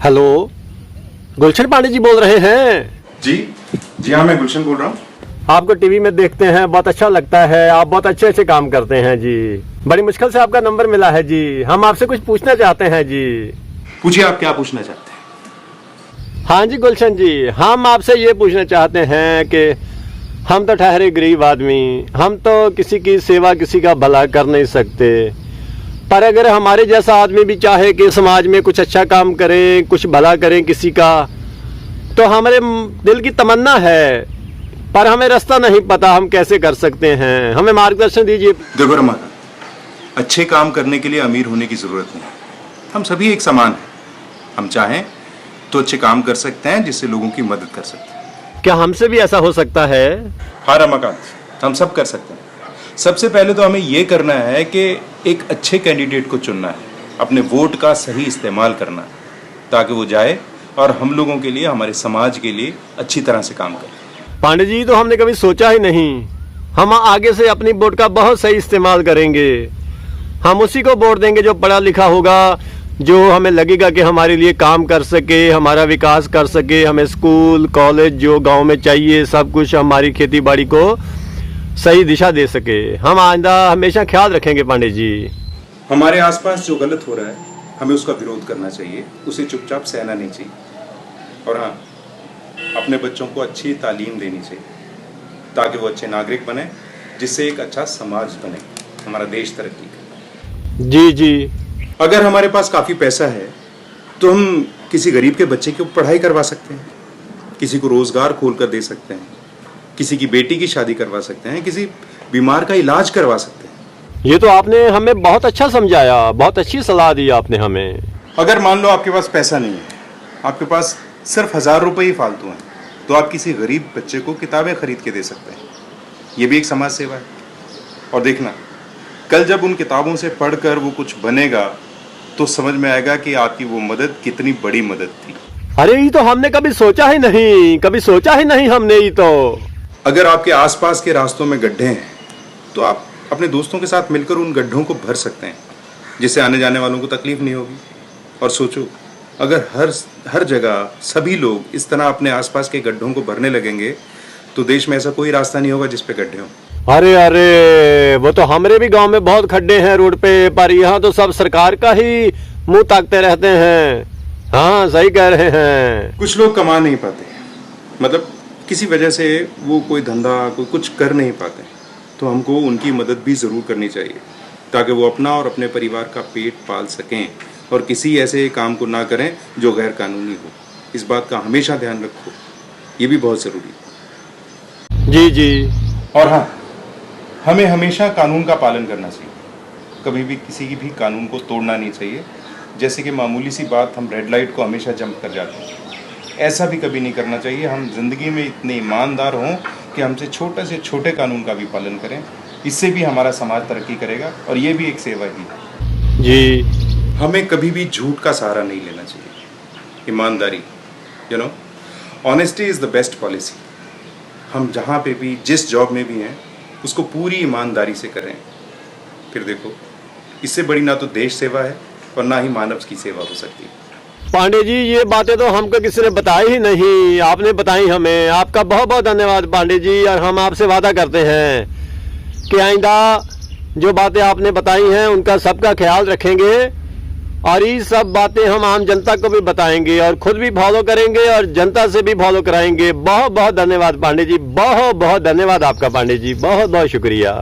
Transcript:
Hello, गुलशन पांडे जी बोल रहे हैं? जी जी हाँ, मैं गुलशन बोल रहा हूँ। आपको टीवी में देखते हैं, बहुत अच्छा लगता है, आप बहुत अच्छे अच्छे काम करते हैं जी। बड़ी मुश्किल से आपका नंबर मिला है जी। हम आपसे कुछ पूछना चाहते हैं जी। पूछिए, आप क्या पूछना चाहते हैं? हाँ जी गुलशन जी, हम आपसे ये पूछना चाहते हैं कि हम तो ठहरे गरीब आदमी, हम तो किसी की सेवा, किसी का भला कर नहीं सकते, पर अगर हमारे जैसा आदमी भी चाहे कि समाज में कुछ अच्छा काम करें, कुछ भला करें किसी का, तो हमारे दिल की तमन्ना है, पर हमें रास्ता नहीं पता, हम कैसे कर सकते हैं, हमें मार्गदर्शन दीजिए। देखो रमाकांत, अच्छे काम करने के लिए अमीर होने की जरूरत नहीं है। हम सभी एक समान हैं। हम चाहें तो अच्छे काम कर सकते हैं जिससे लोगों की मदद कर सकते हैं। क्या हमसे भी ऐसा हो सकता है? हाँ रमाकांत, हम सब कर सकते हैं। सबसे पहले तो हमें ये करना है कि एक अच्छे कैंडिडेट को चुनना है, अपने वोट का सही इस्तेमाल करना है, ताकि वो जाए और हम लोगों के लिए, हमारे समाज के लिए अच्छी तरह से काम करे। पांडे जी, तो हमने कभी सोचा ही नहीं। हम आगे से अपनी वोट का बहुत सही इस्तेमाल करेंगे। हम उसी को वोट देंगे जो पढ़ा लिखा होगा, जो हमें लगेगा कि हमारे लिए काम कर सके, हमारा विकास कर सके, हमें स्कूल कॉलेज जो गांव में चाहिए सब कुछ, हमारी खेती बाड़ी को सही दिशा दे सके। हम आइंदा हमेशा ख्याल रखेंगे पांडे जी। हमारे आसपास जो गलत हो रहा है, हमें उसका विरोध करना चाहिए, उसे चुपचाप सहना नहीं चाहिए। और हाँ, अपने बच्चों को अच्छी तालीम देनी चाहिए ताकि वो अच्छे नागरिक बने, जिससे एक अच्छा समाज बने, हमारा देश तरक्की करे। जी जी। अगर हमारे पास काफ़ी पैसा है तो हम किसी गरीब के बच्चे की पढ़ाई करवा सकते हैं, किसी को रोज़गार खोल कर दे सकते हैं, किसी की बेटी की शादी करवा सकते हैं, किसी बीमार का इलाज करवा सकते हैं। ये तो आपने हमें बहुत अच्छा समझाया, बहुत अच्छी सलाह दी आपने हमें। अगर मान लो आपके पास पैसा नहीं है, आपके पास सिर्फ 1000 रुपये ही फालतू हैं, तो आप किसी गरीब बच्चे को किताबें खरीद के दे सकते हैं। ये भी एक समाज सेवा है। और देखना, कल जब उन किताबों से पढ़कर वो कुछ बनेगा तो समझ में आएगा कि आपकी वो मदद कितनी बड़ी मदद थी। अरे ये तो हमने कभी सोचा ही नहीं, कभी सोचा ही नहीं हमने। ये तो अगर आपके आसपास के रास्तों में गड्ढे हैं तो आप अपने दोस्तों के साथ मिलकर उन गड्ढों को भर सकते हैं, जिससे आने जाने वालों को तकलीफ नहीं होगी। और सोचो, अगर हर जगह सभी लोग इस तरह अपने आसपास के गड्ढों को भरने लगेंगे तो देश में ऐसा कोई रास्ता नहीं होगा जिस पे गड्ढे हों। अरे अरे, वो तो हमारे भी गांव में बहुत खड्डे हैं रोड पे, पर यहाँ तो सब सरकार का ही मुंह ताकते रहते हैं। हाँ, सही कह रहे हैं। कुछ लोग कमा नहीं पाते, मतलब किसी वजह से वो कोई धंधा, कोई कुछ कर नहीं पाते, तो हमको उनकी मदद भी ज़रूर करनी चाहिए ताकि वो अपना और अपने परिवार का पेट पाल सकें और किसी ऐसे काम को ना करें जो गैर कानूनी हो। इस बात का हमेशा ध्यान रखो, ये भी बहुत ज़रूरी है। जी जी। और हाँ, हमें हमेशा कानून का पालन करना चाहिए, कभी भी किसी की भी कानून को तोड़ना नहीं चाहिए। जैसे कि मामूली सी बात, हम रेड लाइट को हमेशा जंप कर जाते हैं, ऐसा भी कभी नहीं करना चाहिए। हम जिंदगी में इतने ईमानदार हों कि हमसे छोटे से छोटे कानून का भी पालन करें, इससे भी हमारा समाज तरक्की करेगा और ये भी एक सेवा ही है। जी। हमें कभी भी झूठ का सहारा नहीं लेना चाहिए। ईमानदारी, honesty is the best policy. हम जहाँ पे भी, जिस जॉब में भी हैं, उसको पूरी ईमानदारी से करें। फिर देखो, इससे बड़ी ना तो देश सेवा है और ना ही मानव की सेवा हो सकती है। पांडे जी, ये बातें तो हमको किसी ने बताई ही नहीं, आपने बताई हमें। आपका बहुत बहुत धन्यवाद पांडे जी। और हम आपसे वादा करते हैं कि आइंदा जो बातें आपने बताई हैं उनका सबका ख्याल रखेंगे, और ये सब बातें हम आम जनता को भी बताएंगे और खुद भी फॉलो करेंगे और जनता से भी फॉलो कराएंगे। बहुत बहुत धन्यवाद पांडे जी, बहुत बहुत धन्यवाद आपका पांडे जी, बहुत बहुत शुक्रिया।